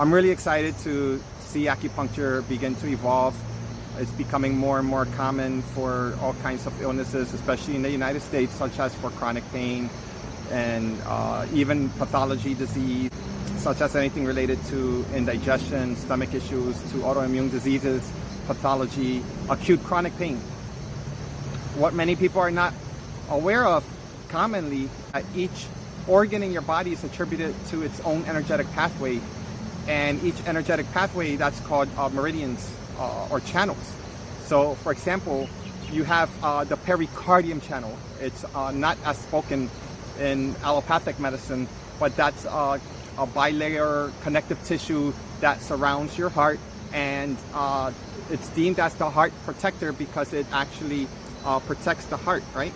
I'm really excited to see acupuncture begin to evolve. It's becoming more and more common for all kinds of illnesses, especially in the United States, such as for chronic pain and even pathology disease, such as anything related to indigestion, stomach issues, to autoimmune diseases, pathology, acute chronic pain. What many people are not aware of commonly, each organ in your body is attributed to its own energetic pathway, and each energetic pathway, that's called meridians or channels. So for example, you have the pericardium channel. It's not as spoken in allopathic medicine, but that's a bilayer connective tissue that surrounds your heart, and it's deemed as the heart protector because it actually protects the heart, right?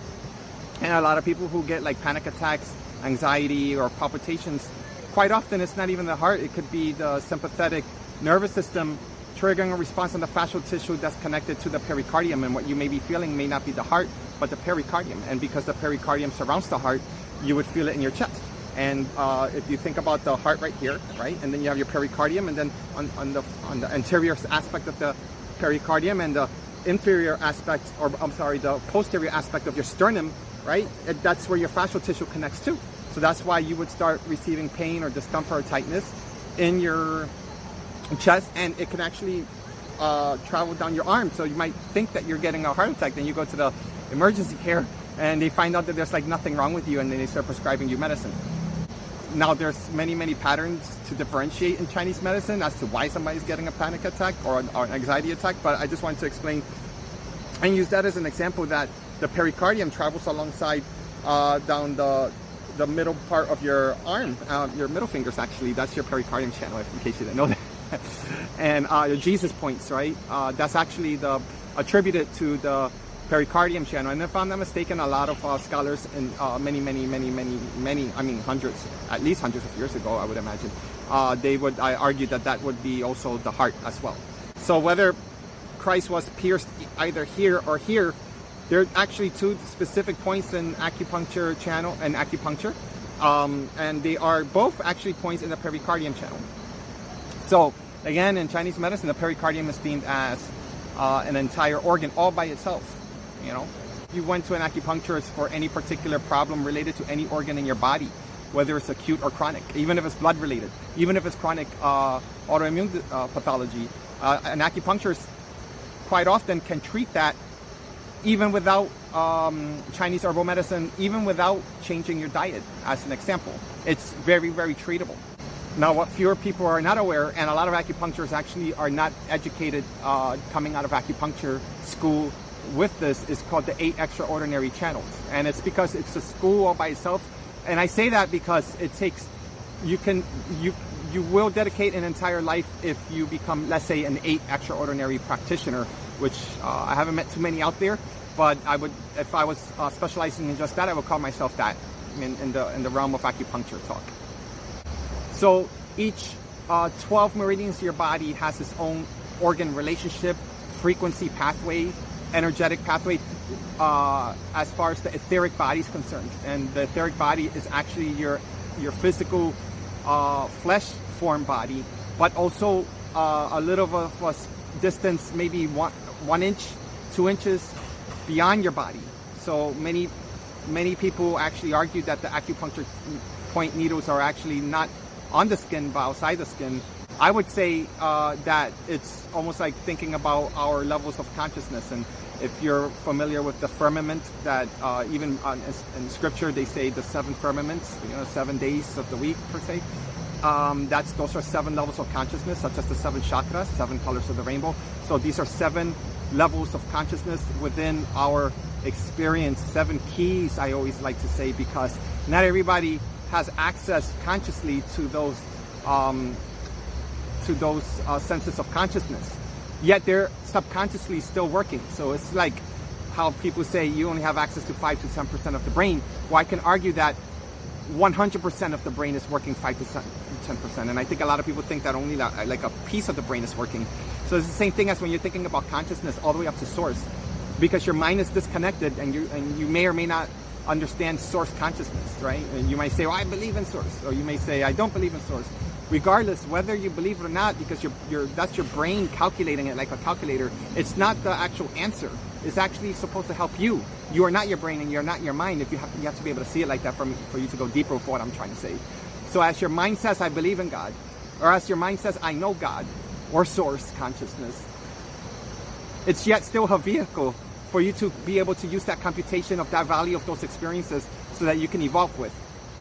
And a lot of people who get like panic attacks, anxiety, or palpitations, quite often it's not even the heart, it could be the sympathetic nervous system triggering a response in the fascial tissue that's connected to the pericardium, and what you may be feeling may not be the heart, but the pericardium. And because the pericardium surrounds the heart, you would feel it in your chest. And if you think about the heart right here, right, and then you have your pericardium, and then on the anterior aspect of the pericardium and the inferior aspect, or I'm sorry, the posterior aspect of your sternum, right, that's where your fascial tissue connects to. So that's why you would start receiving pain or discomfort or tightness in your chest, and it can actually travel down your arm. So you might think that you're getting a heart attack, then you go to the emergency care and they find out that there's like nothing wrong with you, and then they start prescribing you medicine. Now there's many patterns to differentiate in Chinese medicine as to why somebody's getting a panic attack or an anxiety attack, but I just wanted to explain and use that as an example that the pericardium travels alongside down the middle part of your arm, your middle fingers actually, that's your pericardium channel, in case you didn't know that. And your Jesus points, right? That's actually attributed to the pericardium channel. And if I'm not mistaken, a lot of scholars in many, I mean hundreds, at least hundreds of years ago, I would imagine, they would argue that would be also the heart as well. So whether Christ was pierced either here or here, there are actually two specific points in acupuncture channel and acupuncture, and they are both actually points in the pericardium channel. So again, in Chinese medicine, the pericardium is deemed as an entire organ all by itself. You know, if you went to an acupuncturist for any particular problem related to any organ in your body, whether it's acute or chronic, even if it's blood related, even if it's chronic autoimmune pathology, an acupuncturist quite often can treat that even without Chinese herbal medicine, even without changing your diet, as an example. It's very treatable. Now, what fewer people are not aware, and a lot of acupuncturists actually are not educated coming out of acupuncture school with this, is called the 8 extraordinary channels. And it's because it's a school all by itself. And I say that because it takes, you will dedicate an entire life if you become, let's say, an 8 extraordinary practitioner, which I haven't met too many out there, but I would, if I was specializing in just that, I would call myself that in the realm of acupuncture talk. So each 12 meridians to your body has its own organ relationship, frequency pathway, energetic pathway, as far as the etheric body is concerned. And the etheric body is actually your physical flesh form body, but also a little of a distance, maybe 1 inch, 2 inches beyond your body. So many people actually argue that the acupuncture point needles are actually not on the skin but outside the skin. I would say that it's almost like thinking about our levels of consciousness. And if you're familiar with the firmament, that even in scripture they say the 7 firmaments, 7 days of the week per se, those are 7 levels of consciousness, such as the 7 chakras, 7 colors of the rainbow. So these are 7 levels of consciousness within our experience, 7 keys, I always like to say, because not everybody has access consciously to those senses of consciousness, yet they're subconsciously still working. So it's like how people say you only have access to 5 to 10% of the brain. Well, I can argue that 100% of the brain is working 5 to 10%, and I think a lot of people think that only like a piece of the brain is working. So it's the same thing as when you're thinking about consciousness all the way up to source, because your mind is disconnected, and you may or may not understand source consciousness, right? And you might say, well, I believe in source, or you may say, I don't believe in source. regardless whether you believe it or not, because that's your brain calculating it like a calculator. It's not the actual answer. It's actually supposed to help you. You are not your brain and you're not your mind. If you have to be able to see it like that for you to go deeper with what I'm trying to say. So as your mind says, I believe in God, or as your mind says, I know God, or source consciousness, it's yet still a vehicle for you to be able to use that computation of that value of those experiences so that you can evolve with.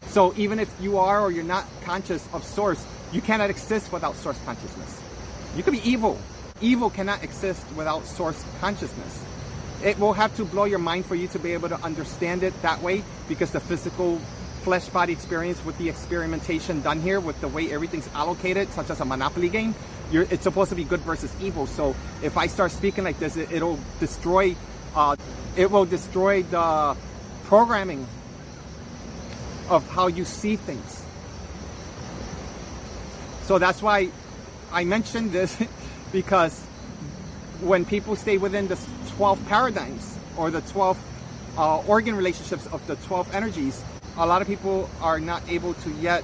So even if you are or you're not conscious of source, you cannot exist without source consciousness. You could be evil. Evil cannot exist without source consciousness. It will have to blow your mind for you to be able to understand it that way, because the physical flesh body experience with the experimentation done here, with the way everything's allocated, such as a Monopoly game, it's supposed to be good versus evil. So if I start speaking like this, it'll destroy the programming of how you see things. So that's why I mentioned this, because when people stay within the 12 paradigms or the 12 organ relationships of the 12 energies, a lot of people are not able to yet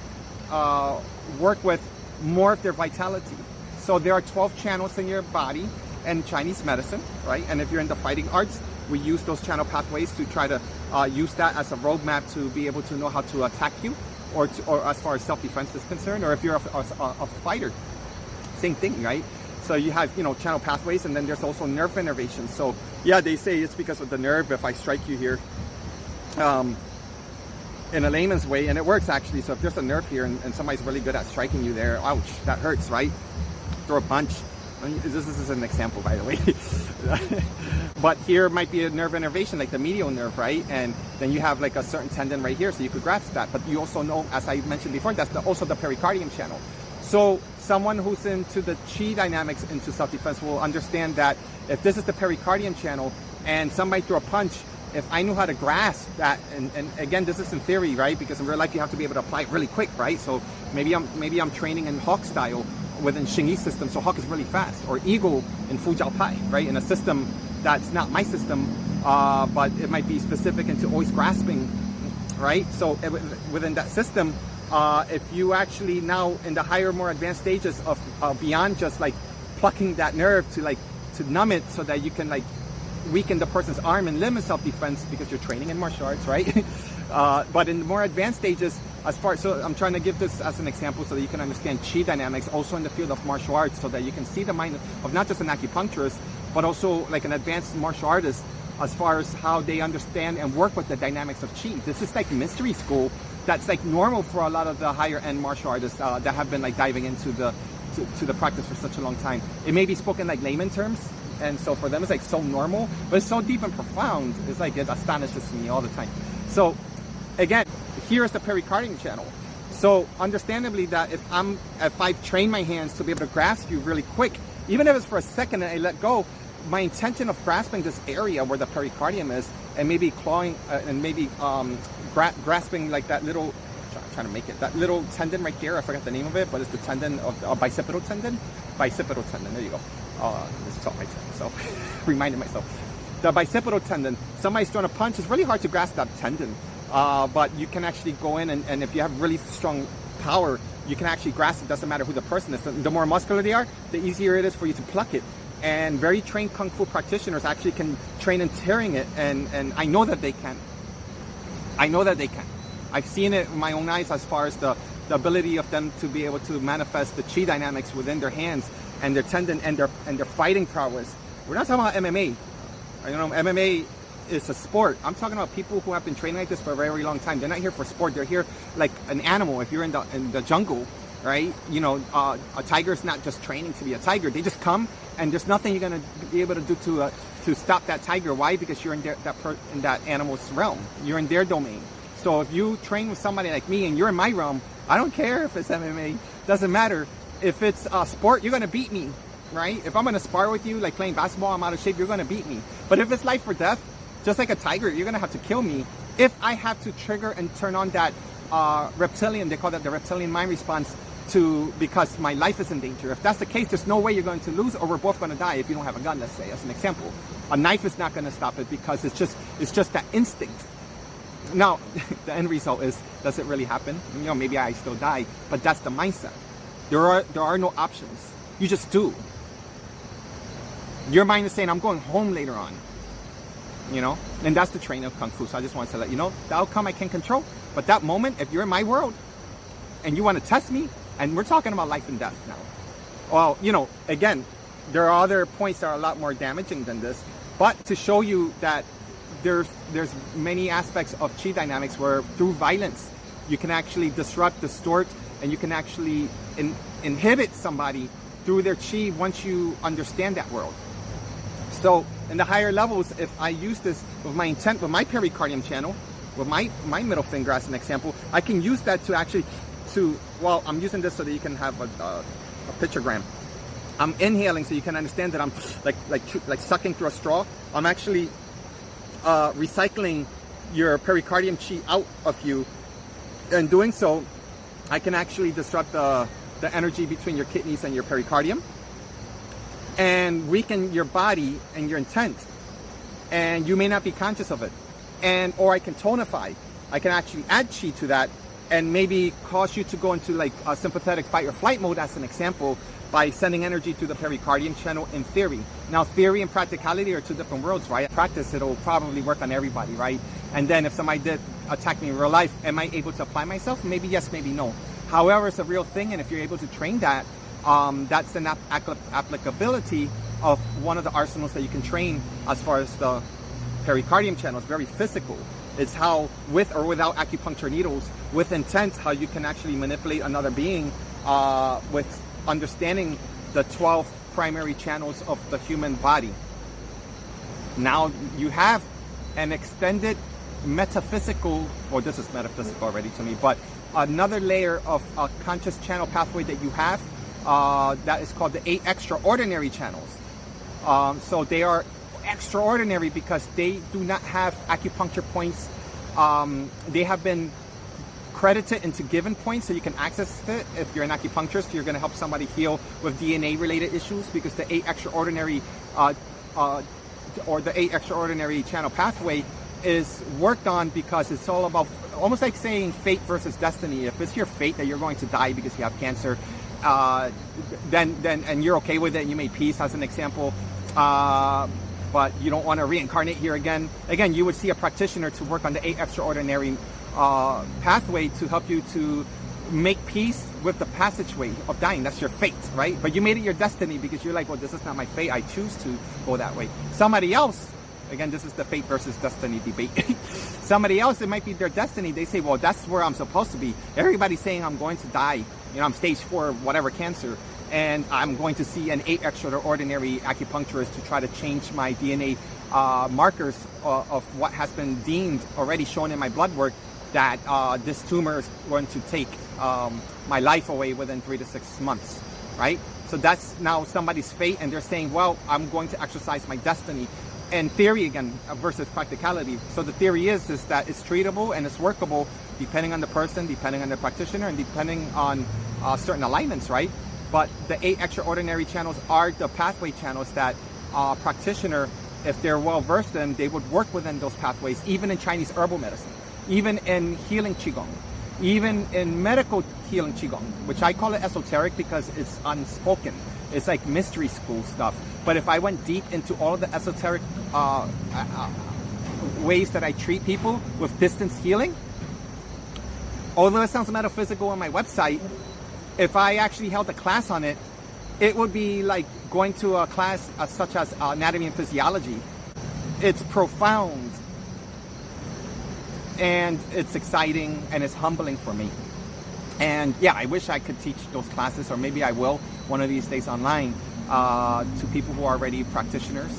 work with more of their vitality. So there are 12 channels in your body and Chinese medicine, right? And if you're into fighting arts, we use those channel pathways to try to use that as a roadmap to be able to know how to attack you, or as far as self-defense is concerned, or if you're a fighter, same thing, right? So you have, channel pathways, and then there's also nerve innervation. So yeah, they say it's because of the nerve. If I strike you here, in a layman's way, and it works actually. So if there's a nerve here and somebody's really good at striking you there, ouch, that hurts, right? Throw a punch. This is an example, by the way. But here might be a nerve innervation, like the medial nerve, right? And then you have like a certain tendon right here, so you could grasp that. But you also know, as I mentioned before, that's also the pericardium channel. So someone who's into the chi dynamics, into self-defense, will understand that if this is the pericardium channel and somebody threw a punch, if I knew how to grasp that, and again, this is in theory, right? Because in real life, you have to be able to apply it really quick, right? So maybe I'm training in Hawk style within Xingyi system, so Hawk is really fast, or Eagle in Fu Jiao Pai, right? In a system that's not my system, but it might be specific into always grasping, right? So within that system, if you actually now in the higher, more advanced stages of beyond just like plucking that nerve to numb it so that you can like weaken the person's arm and limb in self-defense because you're training in martial arts, right? But in the more advanced stages, so I'm trying to give this as an example so that you can understand chi dynamics also in the field of martial arts, so that you can see the mind of not just an acupuncturist, but also like an advanced martial artist, as far as how they understand and work with the dynamics of chi. This is like mystery school that's like normal for a lot of the higher end martial artists that have been like diving into the practice for such a long time. It may be spoken like layman terms, and so for them it's like so normal, but it's so deep and profound. It's like, it astonishes me all the time. So again, here's the pericardium channel. So understandably, that if I train my hands to be able to grasp you really quick, even if it's for a second and I let go, my intention of grasping this area where the pericardium is, and maybe clawing and maybe grasping like that little, trying to make it, that little tendon right there, I forgot the name of it, but it's the tendon of the bicipital tendon. Bicipital tendon, there you go. This is all my turn, so reminded myself. The bicipital tendon, somebody's throwing a punch, it's really hard to grasp that tendon. But you can actually go in and if you have really strong power, you can actually grasp it. Doesn't matter who the person is. The more muscular they are, the easier it is for you to pluck it. And very trained Kung Fu practitioners actually can train in tearing it, and I know that they can. I know that they can. I've seen it with my own eyes, as far as the ability of them to be able to manifest the chi dynamics within their hands and their tendon and their fighting prowess. We're not talking about MMA. MMA is a sport. I'm talking about people who have been training like this for a very, very long time. They're not here for sport. They're here like an animal. If you're in the jungle, right? A tiger is not just training to be a tiger. They just come, and there's nothing you're gonna be able to do to stop that tiger. Why? Because you're in that animal's realm. You're in their domain. So if you train with somebody like me and you're in my realm, I don't care if it's MMA. Doesn't matter. If it's a sport, you're gonna beat me, right? If I'm gonna spar with you, like playing basketball, I'm out of shape, you're gonna beat me. But if it's life or death, just like a tiger, you're gonna have to kill me if I have to trigger and turn on that reptilian, they call that the reptilian mind response, because my life is in danger. If that's the case, there's no way you're going to lose, or we're both gonna die if you don't have a gun, let's say, as an example. A knife is not gonna stop it, because it's just that instinct. Now, the end result is, does it really happen? Maybe I still die, but that's the mindset. There are no options. You just do. Your mind is saying, I'm going home later on. You know? And that's the training of Kung Fu. So I just wanted to let you know, the outcome I can't control. But that moment, if you're in my world and you want to test me, and we're talking about life and death now. Well, you know, again, there are other points that are a lot more damaging than this. But to show you that there's many aspects of Qi dynamics where through violence, you can actually disrupt, distort, and you can actually inhibit somebody through their Qi once you understand that world. So in the higher levels, if I use this with my intent, with my pericardium channel, with my middle finger as an example, I can use that to actually, well, I'm using this so that you can have a pictogram. I'm inhaling so you can understand that I'm like sucking through a straw. I'm actually recycling your pericardium Qi out of you. And doing so, I can actually disrupt the energy between your kidneys and your pericardium and weaken your body and your intent. And you may not be conscious of it. Or I can tonify. I can actually add Qi to that and maybe cause you to go into like a sympathetic fight or flight mode as an example by sending energy to the pericardium channel in theory. Now, theory and practicality are two different worlds, right? Practice, it'll probably work on everybody, right? And then if somebody did attack me in real life, am I able to apply myself? Maybe yes, maybe no. However, it's a real thing, and if you're able to train that, that's an applicability of one of the arsenals that you can train as far as the pericardium channel. It's very physical. It's how, with or without acupuncture needles, with intent, how you can actually manipulate another being with understanding the 12 primary channels of the human body. Now you have an extended metaphysical, or this is metaphysical already to me, but another layer of a conscious channel pathway that you have that is called the 8 extraordinary channels. So they are extraordinary because they do not have acupuncture points. They have been credited into given points so you can access it. If you're an acupuncturist, you're going to help somebody heal with DNA related issues, because the 8 extraordinary or the 8 extraordinary channel pathway is worked on because it's all about, almost like saying fate versus destiny. If it's your fate that you're going to die because you have cancer, then and you're okay with it and you made peace as an example, but you don't want to reincarnate here again, you would see a practitioner to work on the 8 extraordinary pathway to help you to make peace with the passageway of dying. That's your fate, right? But you made it your destiny because you're like, well, this is not my fate. I choose to go that way. Somebody else, again, this is the fate versus destiny debate. Somebody else, it might be their destiny. They say, well, that's where I'm supposed to be. Everybody's saying I'm going to die. You know, I'm stage 4, whatever cancer, and I'm going to see an 8 extraordinary acupuncturist to try to change my DNA markers of what has been deemed already shown in my blood work that this tumor is going to take my life away within 3 to 6 months, right? So that's now somebody's fate, and they're saying, well, I'm going to exercise my destiny. And theory, again, versus practicality. So the theory is that it's treatable and it's workable depending on the person, depending on the practitioner, and depending on certain alignments, right? But the 8 extraordinary channels are the pathway channels that a practitioner, if they're well versed in, they would work within those pathways, even in Chinese herbal medicine, even in healing Qigong, even in medical healing Qigong, which I call it esoteric because it's unspoken. It's like mystery school stuff. But if I went deep into all of the esoteric ways that I treat people with distance healing, although it sounds metaphysical on my website, if I actually held a class on it, it would be like going to a class such as anatomy and physiology. It's profound, and it's exciting, and it's humbling for me. And yeah, I wish I could teach those classes, or maybe I will one of these days online to people who are already practitioners,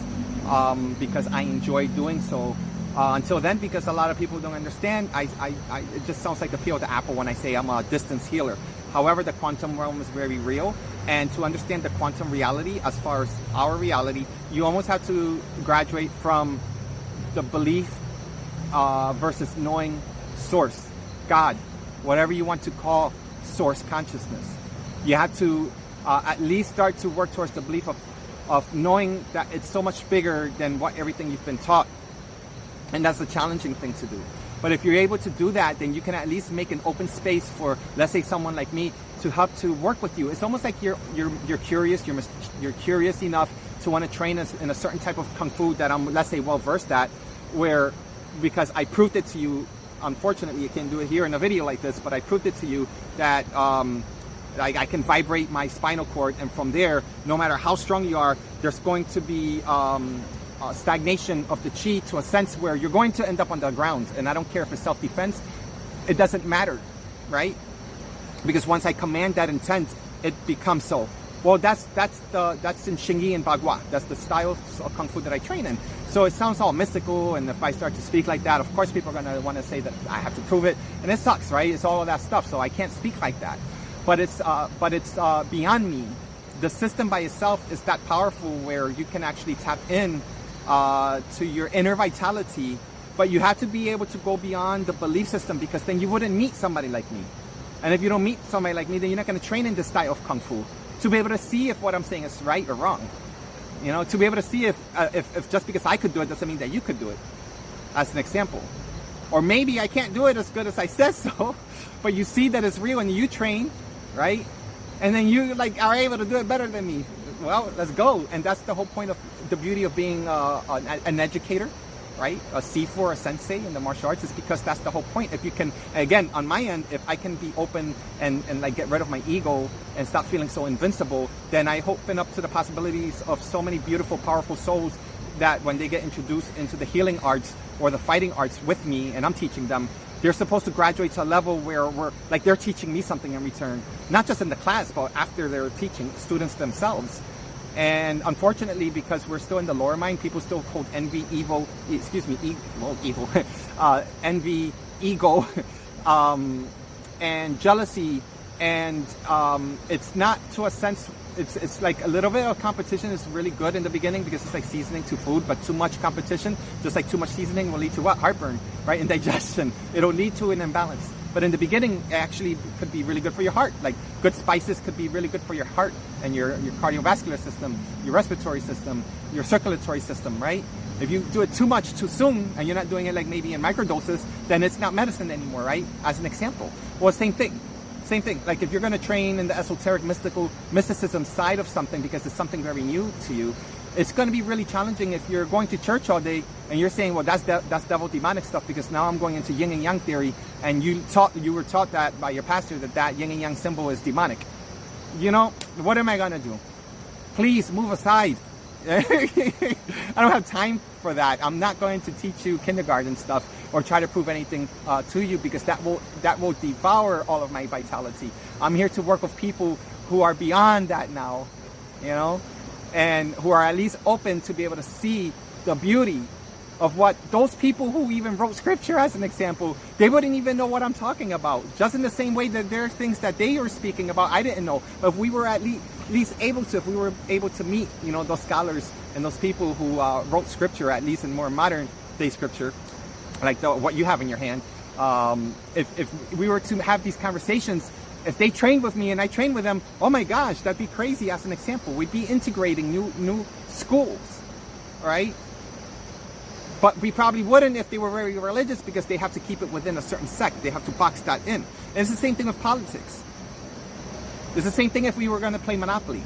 because I enjoy doing so. Until then, because a lot of people don't understand, it just sounds like the peel of the apple when I say I'm a distance healer. However, the quantum realm is very real, and to understand the quantum reality as far as our reality, you almost have to graduate from the belief versus knowing source, God, whatever you want to call source consciousness. You have to at least start to work towards the belief of knowing that it's so much bigger than what everything you've been taught. And that's a challenging thing to do. But if you're able to do that, then you can at least make an open space for, let's say, someone like me to help to work with you. It's almost like you're curious. You're curious enough to want to train us in a certain type of kung fu that I'm, let's say, well versed at, where because I proved it to you. Unfortunately, you can't do it here in a video like this, but I proved it to you that I can vibrate my spinal cord, and from there, no matter how strong you are, there's going to be stagnation of the chi to a sense where you're going to end up on the ground. And I don't care if it's self-defense, it doesn't matter, right? Because once I command that intent, it becomes so. Well, that's in Xingyi and Bagua. That's the style of kung fu that I train in. So it sounds all mystical, and if I start to speak like that, of course people are going to want to say that I have to prove it, and it sucks, right? It's all of that stuff, so I can't speak like that. But it's beyond me. The system by itself is that powerful where you can actually tap in to your inner vitality, but you have to be able to go beyond the belief system, because then you wouldn't meet somebody like me. And if you don't meet somebody like me, then you're not going to train in this style of kung fu to be able to see if what I'm saying is right or wrong. You know, to be able to see if just because I could do it doesn't mean that you could do it, as an example. Or maybe I can't do it as good as I said so, but you see that it's real and you train, right? And then you like are able to do it better than me. Well, let's go. And that's the whole point of the beauty of being an educator, right? A C4, a sensei in the martial arts, is because that's the whole point. If you can, again, on my end, if I can be open and like get rid of my ego and stop feeling so invincible, then I open up to the possibilities of so many beautiful, powerful souls that when they get introduced into the healing arts or the fighting arts with me and I'm teaching them, they're supposed to graduate to a level where like they're teaching me something in return, not just in the class, but after they're teaching students themselves. And unfortunately, because we're still in the lower mind, people still hold envy, evil, envy, ego, and jealousy. And it's not, to a sense, it's like a little bit of competition is really good in the beginning because it's like seasoning to food, but too much competition, just like too much seasoning, will lead to what? Heartburn, right? Indigestion. It'll lead to an imbalance. But in the beginning, it actually could be really good for your heart. Like good spices could be really good for your heart and your cardiovascular system, your respiratory system, your circulatory system, right? If you do it too much too soon and you're not doing it like maybe in microdoses, then it's not medicine anymore, right? As an example. Well, same thing. Same thing. Like if you're going to train in the esoteric mysticism side of something because it's something very new to you, it's going to be really challenging if you're going to church all day and you're saying, well, that's devil demonic stuff because now I'm going into yin and yang theory, and you were taught that by your pastor that yin and yang symbol is demonic. You know, what am I going to do? Please move aside. I don't have time for that. I'm not going to teach you kindergarten stuff or try to prove anything to you, because that will devour all of my vitality. I'm here to work with people who are beyond that now, you know, and who are at least open to be able to see the beauty of what those people who even wrote scripture, as an example, they wouldn't even know what I'm talking about. Just in the same way that there are things that they were speaking about I didn't know. But if we were at least able to, if we were able to meet, you know, those scholars and those people who wrote scripture, at least in more modern day scripture, like what you have in your hand, if we were to have these conversations, if they trained with me and I trained with them, oh my gosh, that'd be crazy. As an example, we'd be integrating new schools, right? But we probably wouldn't if they were very religious, because they have to keep it within a certain sect. They have to box that in. And it's the same thing with politics. It's the same thing if we were going to play Monopoly.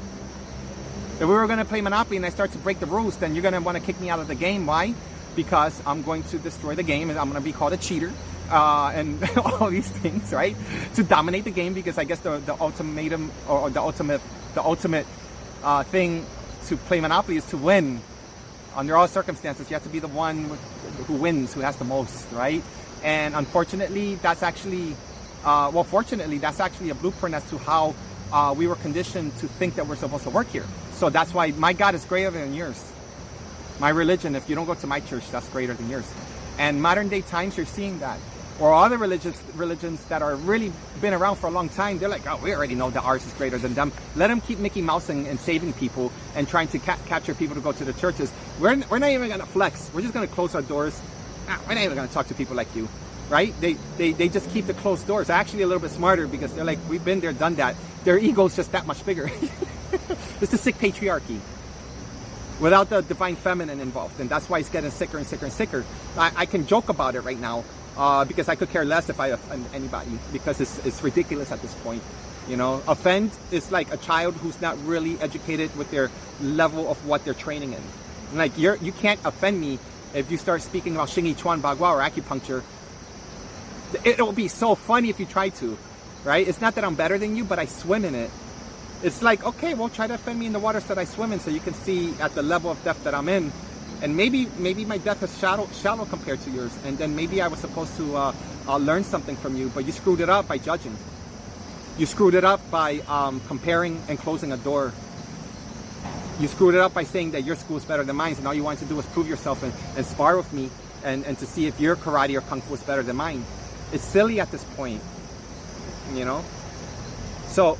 If we were going to play Monopoly and I start to break the rules, then you're going to want to kick me out of the game. Why? Because I'm going to destroy the game and I'm going to be called a cheater. And all these things, right? To dominate the game, because I guess the ultimatum or the ultimate thing to play Monopoly is to win. Under all circumstances, you have to be the one who wins, who has the most, right? And unfortunately, that's actually, fortunately, that's actually a blueprint as to how we were conditioned to think that we're supposed to work here. So that's why my God is greater than yours. My religion, if you don't go to my church, that's greater than yours. And modern day times, you're seeing that. Or other religions that are really been around for a long time, they're like, oh, we already know that ours is greater than them. Let them keep Mickey Mousing and saving people and trying to capture people to go to the churches. We're not even going to flex. We're just going to close our doors. We're not even going to talk to people like you, right? They just keep the closed doors. They're actually a little bit smarter, because they're like, we've been there, done that. Their ego's just that much bigger. It's the sick patriarchy without the divine feminine involved. And that's why it's getting sicker and sicker and sicker. I can joke about it right now. because I could care less if I offend anybody, because it's ridiculous at this point. You know, offend is like a child who's not really educated with their level of what they're training in. Like you can't offend me if you start speaking about Xing Yi Chuan Bagua or acupuncture. It'll be so funny if you try to, right? It's not that I'm better than you, but I swim in it. It's like, okay, well, try to offend me in the waters that I swim in, so you can see at the level of depth that I'm in. And maybe my depth is shallow compared to yours, and then maybe I was supposed to learn something from you, but you screwed it up by judging. You screwed it up by comparing and closing a door. You screwed it up by saying that your school is better than mine, and all you wanted to do was prove yourself and spar with me and to see if your karate or kung fu is better than mine. It's silly at this point, you know? So,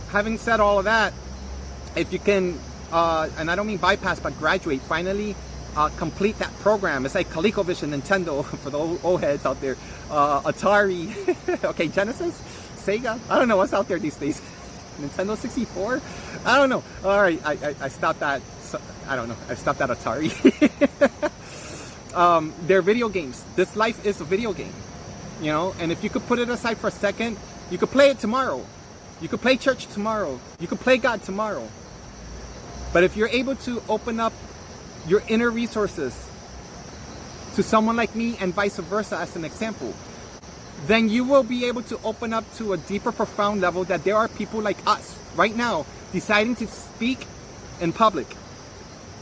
having said all of that, if you can, and I don't mean bypass, but graduate, finally complete that program. It's like ColecoVision, Nintendo, for the old heads out there, Atari, okay, Genesis, Sega, I don't know what's out there these days. Nintendo 64? I don't know. All right, I stopped that. So, I don't know. I stopped that Atari. They're video games. This life is a video game, you know. And if you could put it aside for a second, you could play it tomorrow. You could play church tomorrow. You could play God tomorrow. But if you're able to open up your inner resources to someone like me and vice versa as an example, then you will be able to open up to a deeper, profound level that there are people like us right now deciding to speak in public.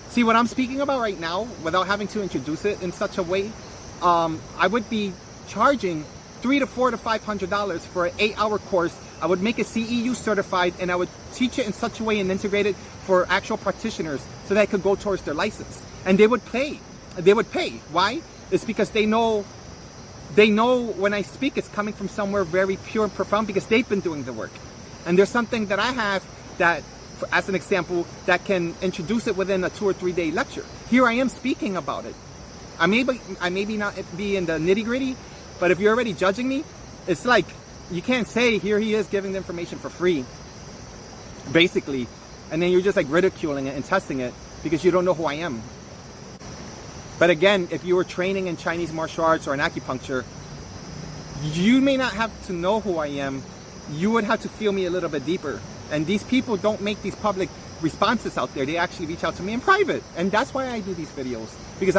See, what I'm speaking about right now, without having to introduce it in such a way, I would be charging $300 to $400 to $500 for an 8-hour course. I would make it CEU certified, and I would teach it in such a way and integrate it for actual practitioners so that it could go towards their license. And they would pay. They would pay. Why? It's because they know when I speak, it's coming from somewhere very pure and profound, because they've been doing the work. And there's something that I have that, as an example, that can introduce it within a 2 or 3 day lecture. Here I am speaking about it. I may not be in the nitty gritty, but if you're already judging me, it's like, you can't say, here he is giving the information for free, basically. And then you're just like ridiculing it and testing it because you don't know who I am. But again, if you were training in Chinese martial arts or in acupuncture, you may not have to know who I am. You would have to feel me a little bit deeper. And these people don't make these public responses out there. They actually reach out to me in private. And that's why I do these videos. Because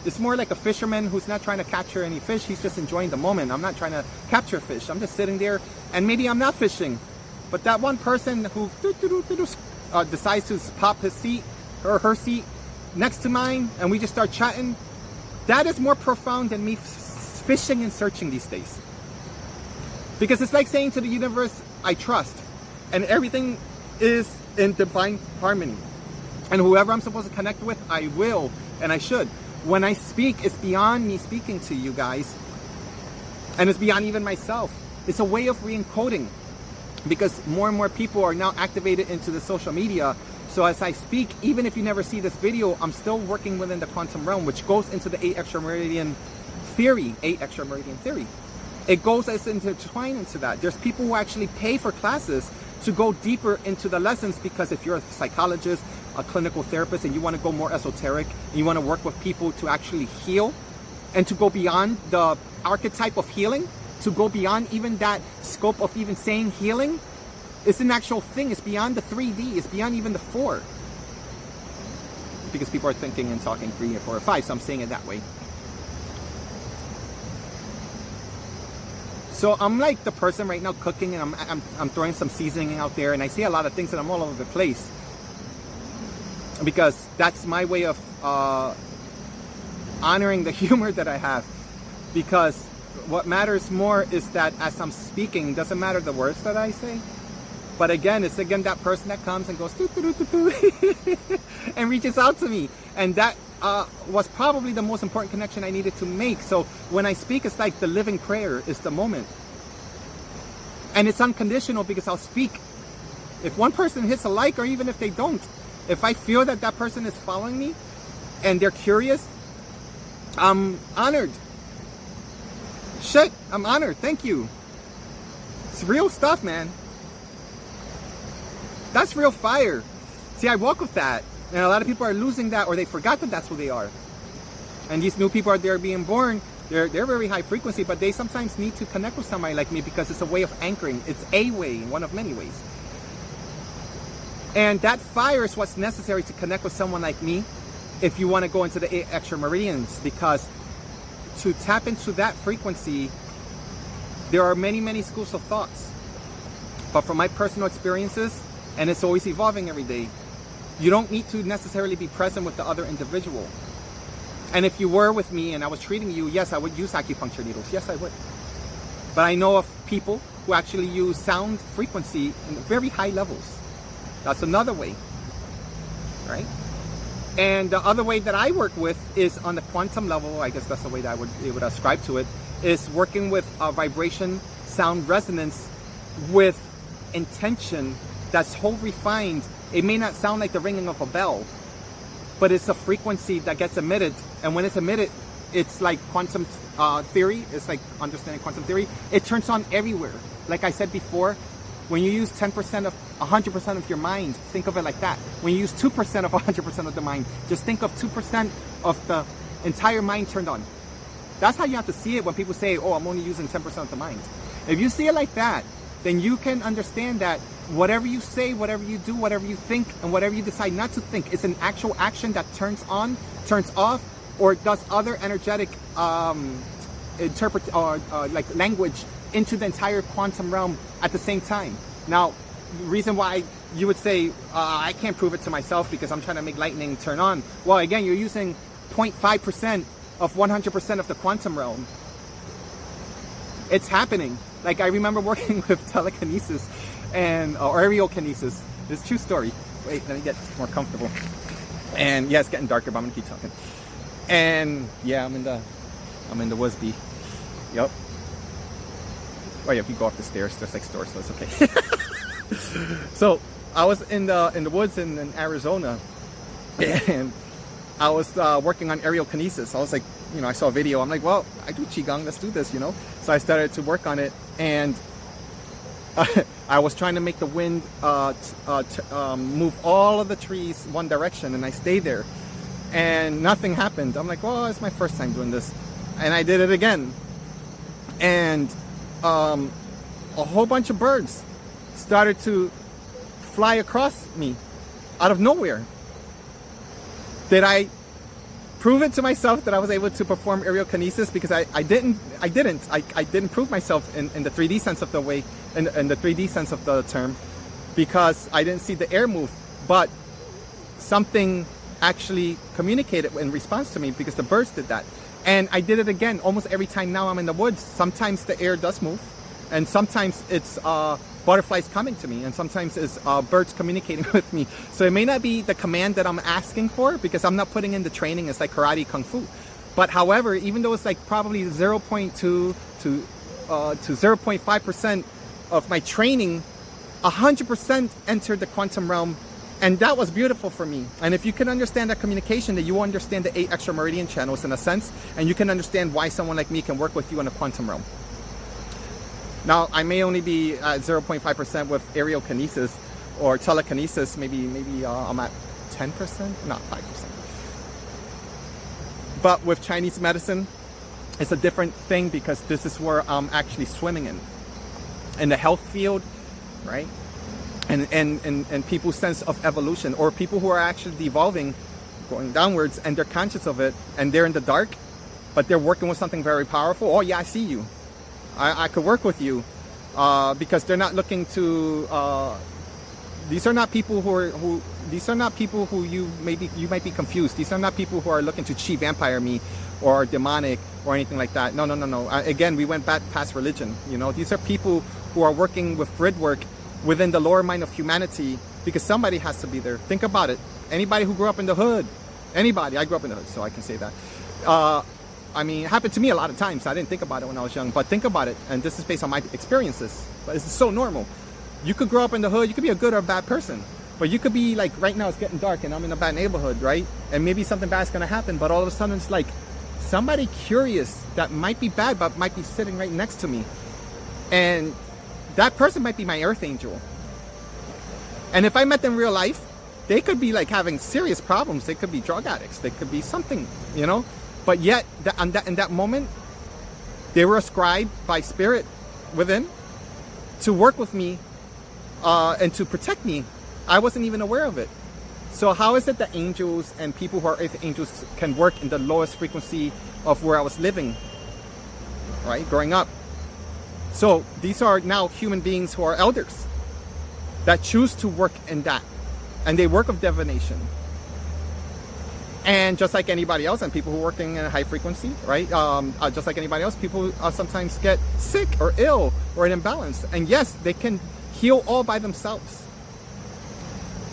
it's more like a fisherman who's not trying to capture any fish. He's just enjoying the moment. I'm not trying to capture fish. I'm just sitting there, and maybe I'm not fishing. But that one person who decides to pop his seat or her seat next to mine, and we just start chatting, that is more profound than me fishing and searching these days. Because it's like saying to the universe, I trust, and everything is in divine harmony. And whoever I'm supposed to connect with, I will, and I should. When I speak, it's beyond me speaking to you guys, and it's beyond even myself. It's a way of re-encoding, because more and more people are now activated into the social media. So as I speak, even if you never see this video, I'm still working within the quantum realm, which goes into the 8 extra meridian theory. It goes as intertwined into that. There's people who actually pay for classes to go deeper into the lessons, because if you're a psychologist, a clinical therapist, and you want to go more esoteric, and you want to work with people to actually heal and to go beyond the archetype of healing, to go beyond even that scope of even saying healing, it's an actual thing. It's beyond the 3D. It's beyond even the 4. Because people are thinking and talking 3 or 4 or 5, so I'm saying it that way. So I'm like the person right now cooking, and I'm throwing some seasoning out there, and I see a lot of things, and I'm all over the place. Because that's my way of honoring the humor that I have. Because what matters more is that as I'm speaking, doesn't matter the words that I say. But again, it's again that person that comes and goes and reaches out to me. And that was probably the most important connection I needed to make. So when I speak, it's like the living prayer is the moment. And it's unconditional, because I'll speak. If one person hits a like, or even if they don't, if I feel that that person is following me and they're curious, I'm honored. Shit, I'm honored. Thank you. It's real stuff, man. That's real fire. See, I walk with that. And a lot of people are losing that, or they forgot that that's who they are. And these new people are there being born. They're very high frequency, but they sometimes need to connect with somebody like me because it's a way of anchoring. It's a way, one of many ways. And that fire is what's necessary to connect with someone like me if you want to go into the 8 extra meridians, because to tap into that frequency, there are many, many schools of thoughts. But from my personal experiences, and it's always evolving every day, you don't need to necessarily be present with the other individual. And if you were with me and I was treating you, yes, I would use acupuncture needles. Yes, I would. But I know of people who actually use sound frequency in very high levels. That's another way, right? And the other way that I work with is on the quantum level. I guess that's the way that I would ascribe to it, is working with vibration, sound resonance with intention that's so refined. It may not sound like the ringing of a bell, but it's a frequency that gets emitted. And when it's emitted, it's like quantum theory. It's like understanding quantum theory. It turns on everywhere. Like I said before, when you use 10% of 100% of your mind, think of it like that. When you use 2% of 100% of the mind, just think of 2% of the entire mind turned on. That's how you have to see it when people say, oh, I'm only using 10% of the mind. If you see it like that, then you can understand that whatever you say, whatever you do, whatever you think, and whatever you decide not to think is an actual action that turns on, turns off, or does other energetic like language into the entire quantum realm at the same time. Now, the reason why you would say, I can't prove it to myself because I'm trying to make lightning turn on. Well, again, you're using 0.5% of 100% of the quantum realm. It's happening. Like, I remember working with telekinesis and or aerokinesis. It's a true story. Wait, let me get more comfortable. And yeah, it's getting darker, but I'm gonna keep talking. And yeah, I'm in the Woosby. Yep. Oh yeah, if you go up the stairs, there's like stores, so it's okay. So I was in the woods in Arizona, and I was working on aerokinesis. I was like, I saw a video. I'm like, well, I do Qigong. Let's do this, So I started to work on it, and I was trying to make the wind move all of the trees one direction, and I stayed there, and nothing happened. I'm like, well, it's my first time doing this, and I did it again, and a whole bunch of birds started to fly across me out of nowhere. Did I prove it to myself that I was able to perform aerokinesis? Because I didn't prove myself in the 3D sense of the way, in the 3D sense of the term, because I didn't see the air move, but something actually communicated in response to me because the birds did that. And I did it again almost every time now I'm in the woods. Sometimes the air does move, and sometimes it's butterflies coming to me, and sometimes it's birds communicating with me. So it may not be the command that I'm asking for because I'm not putting in the training. It's like karate, kung fu. But however, even though it's like probably 0.2 to 0.5% of my training, 100% entered the quantum realm. And that was beautiful for me. And if you can understand that communication, then you understand the 8 extra meridian channels in a sense, and you can understand why someone like me can work with you in the quantum realm. Now, I may only be at 0.5% with aerokinesis or telekinesis. Maybe I'm at 10%, not 5%. But with Chinese medicine, it's a different thing because this is where I'm actually swimming in the health field, right? And people's sense of evolution, or people who are actually devolving, going downwards, and they're conscious of it, and they're in the dark, but they're working with something very powerful. Oh yeah, I see you. I could work with you, because they're not looking to. These are not people These are not people who you might be confused. These are not people who are looking to chi vampire me, or demonic, or anything like that. No. Again, we went back past religion. These are people who are working with grid work within the lower mind of humanity, because somebody has to be there. Think about it. Anybody who grew up in the hood, I grew up in the hood, so I can say that. It happened to me a lot of times. I didn't think about it when I was young, but think about it. And this is based on my experiences, but it's so normal. You could grow up in the hood, you could be a good or a bad person, but you could be like, right now it's getting dark and I'm in a bad neighborhood, right? And maybe something bad's gonna happen, but all of a sudden it's like somebody curious that might be bad, but might be sitting right next to me. And that person might be my earth angel. And if I met them in real life, they could be like having serious problems. They could be drug addicts. They could be something, But yet, in that moment, They were ascribed by spirit within to work with me and to protect me. I wasn't even aware of it. So how is it that angels and people who are angels can work in the lowest frequency of where I was living, right, growing up? So these are now human beings who are elders that choose to work in that, and they work of divination. And just like anybody else, and people who are working in a high frequency, right? Just like anybody else, people sometimes get sick or ill or an imbalance. And yes, they can heal all by themselves.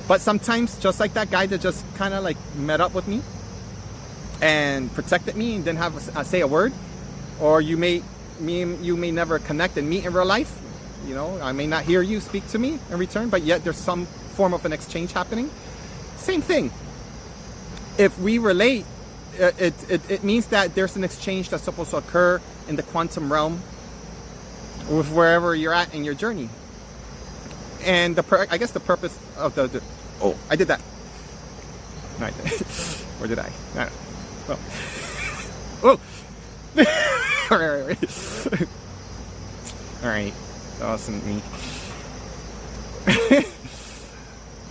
But sometimes, just like that guy that just kind of like met up with me and protected me and didn't have say a word, or you may never connect and meet in real life. You know, I may not hear you speak to me in return, but yet there's some form of an exchange happening. Same thing. If we relate, it means that there's an exchange that's supposed to occur in the quantum realm with wherever you're at in your journey. And I guess the purpose of oh, I did that. No, I didn't. Or did I? No. Oh. Oh. All right. That wasn't me.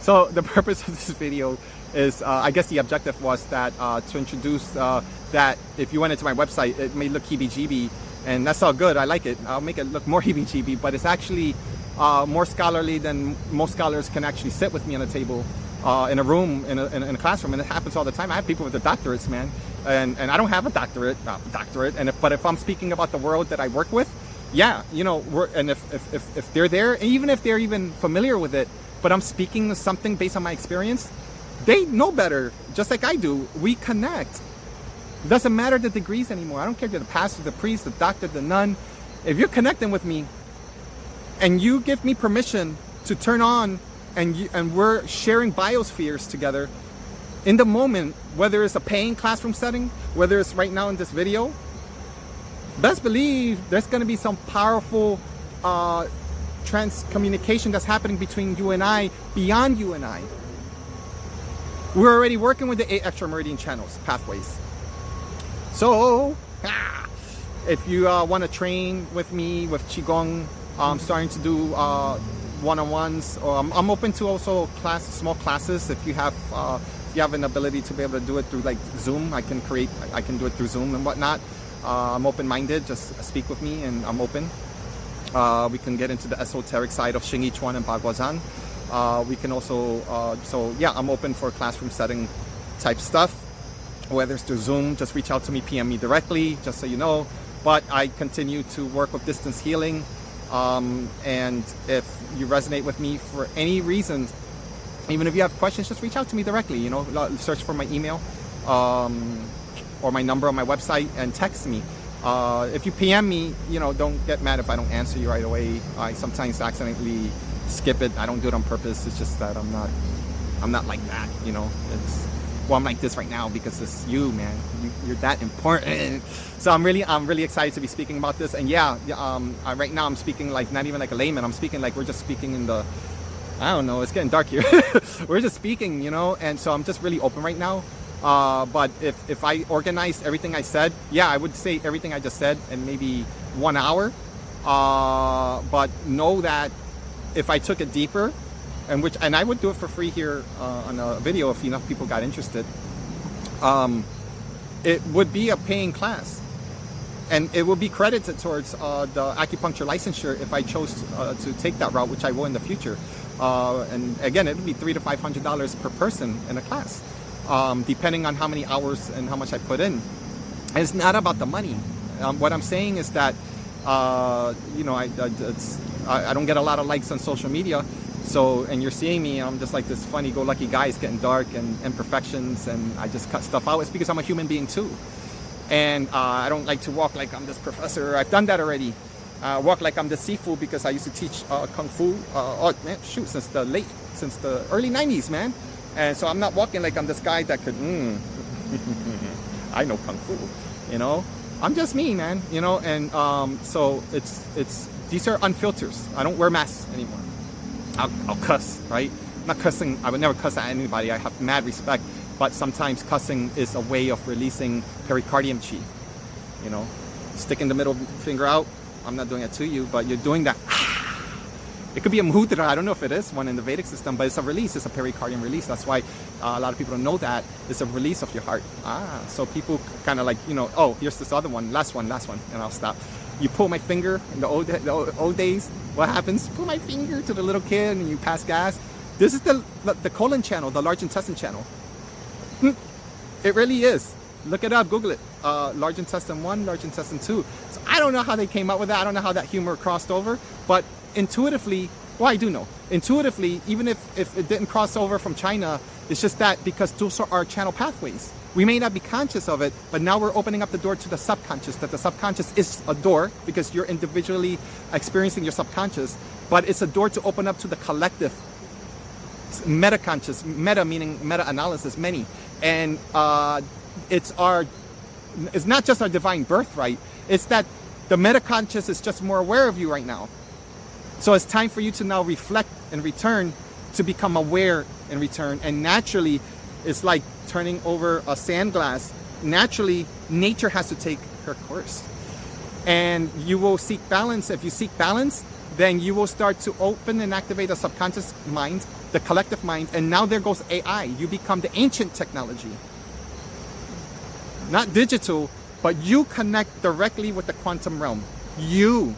So the purpose of this video is, I guess the objective was that to introduce that if you went into my website, it may look heebie-jeebie, and that's all good. I like it. I'll make it look more heebie-jeebie, but it's actually more scholarly than most scholars can actually sit with me on a table in a room, in a classroom, and it happens all the time. I have people with their doctorates, man, and I don't have a doctorate, but if I'm speaking about the world that I work with, yeah, you know, if they're there, and even if they're even familiar with it, but I'm speaking something based on my experience, they know better, just like I do. We connect. It doesn't matter the degrees anymore. I don't care if you're the pastor, the priest, the doctor, the nun. If you're connecting with me and you give me permission to turn on and we're sharing biospheres together in the moment, whether it's a paying classroom setting, whether it's right now in this video, best believe there's going to be some powerful communication that's happening between you and I, beyond you and I. We're already working with the 8 extra meridian channels, pathways. So, if you want to train with me with Qigong, I'm starting to do one-on-ones. I'm open to also small classes. If you have an ability to be able to do it through like Zoom, I can do it through Zoom and whatnot. I'm open-minded. Just speak with me, and I'm open. We can get into the esoteric side of Xing Yi Chuan and Baguazhang. We can also, so yeah, I'm open for classroom setting type stuff. Whether it's through Zoom, just reach out to me, PM me directly, just so you know. But I continue to work with distance healing. And if you resonate with me for any reason, even if you have questions, just reach out to me directly, you know, search for my email or my number on my website and text me. If you PM me, you know, don't get mad if I don't answer you right away. I sometimes accidentally skip it. I don't do it on purpose. It's just that I'm not like that, you know. I'm like this right now because it's you, man. You're that important. So I'm really excited to be speaking about this. And yeah, right now I'm speaking like not even like a layman. I'm speaking like we're just speaking in the, I don't know, it's getting dark here. We're just speaking, you know. And so I'm just really open right now. But if I organized everything I said, yeah, I would say everything I just said in maybe 1 hour. But know that if I took it deeper, and I would do it for free here on a video if enough people got interested, it would be a paying class, and it would be credited towards the acupuncture licensure if I chose to take that route, which I will in the future. And again, it would be $300 to $500 per person in a class, depending on how many hours and how much I put in. And it's not about the money. What I'm saying is that you know, I don't get a lot of likes on social media. So, and you're seeing me, I'm just like this funny-go-lucky guy. It's getting dark and imperfections, and I just cut stuff out. It's because I'm a human being too. And I don't like to walk like I'm this professor. I've done that already. Walk like I'm the Sifu because I used to teach Kung Fu, since the early 90s, man. And so I'm not walking like I'm this guy that could, I know Kung Fu, you know. I'm just me, man, you know. And so these are unfiltered. I don't wear masks anymore. I'll cuss, right? Not cussing, I would never cuss at anybody. I have mad respect, but sometimes cussing is a way of releasing pericardium chi, you know? sticking the middle finger out. I'm not doing it to you, but you're doing that. It could be a mudra. I don't know if it is one in the Vedic system, but it's a release. It's a pericardium release. That's why a lot of people don't know that. It's a release of your heart. So people kind of like, you know, oh, here's this other one, last one, and I'll stop. You pull my finger in the old days. What happens? Pull my finger to the little kid and you pass gas. This is the colon channel, the large intestine channel. It really is. Look it up, Google it. Large intestine 1, large intestine 2. So I don't know how they came up with that. I don't know how that humor crossed over, but intuitively, well, I do know. Intuitively, even if it didn't cross over from China, it's just that because those are our channel pathways. We may not be conscious of it, but now we're opening up the door to the subconscious, that the subconscious is a door because you're individually experiencing your subconscious, but it's a door to open up to the collective meta-conscious, meta meaning meta-analysis, many. And it's not just our divine birthright, it's that the meta-conscious is just more aware of you right now. So it's time for you to now reflect and return to become aware and return. And naturally, it's like turning over a sand glass. Naturally, nature has to take her course. And you will seek balance. If you seek balance, then you will start to open and activate the subconscious mind, the collective mind. And now there goes AI. You become the ancient technology. Not digital, but you connect directly with the quantum realm. You.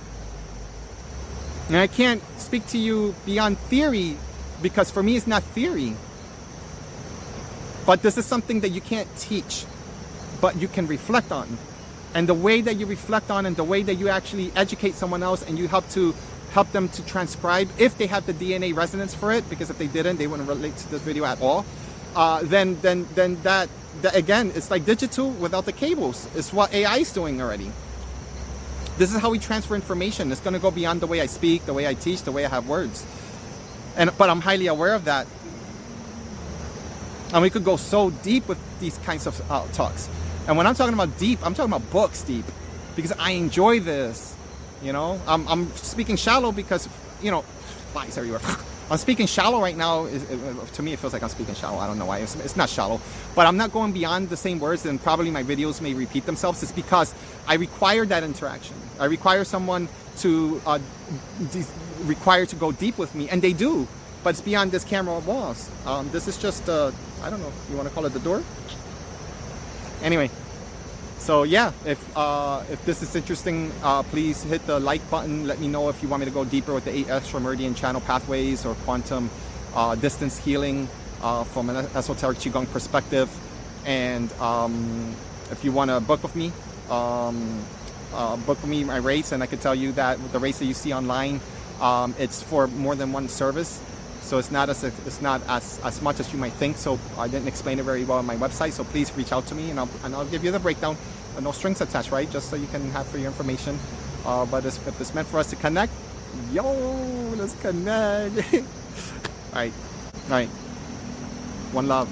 And I can't speak to you beyond theory because for me it's not theory. But this is something that you can't teach, but you can reflect on. And the way that you reflect on and the way that you actually educate someone else and you help them to transcribe, if they have the DNA resonance for it, because if they didn't, they wouldn't relate to this video at all. Then that again, it's like digital without the cables. It's what AI is doing already. This is how we transfer information. It's going to go beyond the way I speak, the way I teach, the way I have words. But I'm highly aware of that. And we could go so deep with these kinds of talks. And when I'm talking about deep, I'm talking about books deep, because I enjoy this. You know, I'm speaking shallow because, you know, flies everywhere. I'm speaking shallow right now. To me, it feels like I'm speaking shallow. I don't know why. It's not shallow. But I'm not going beyond the same words, and probably my videos may repeat themselves. It's because I require that interaction. I require someone to require to go deep with me, and they do. But it's beyond this camera walls. This is just, I don't know, you want to call it the door? Anyway. So yeah, if this is interesting, please hit the like button. Let me know if you want me to go deeper with the 8 extra meridian channel pathways or quantum distance healing from an esoteric Qigong perspective. And if you want to book with me my rates, and I could tell you that with the rates that you see online, it's for more than one service. So it's not as much as you might think. So I didn't explain it very well on my website. So please reach out to me, and I'll give you the breakdown. No strings attached, right? Just so you can have for your information. But if it's meant for us to connect, yo, let's connect. All right. One love.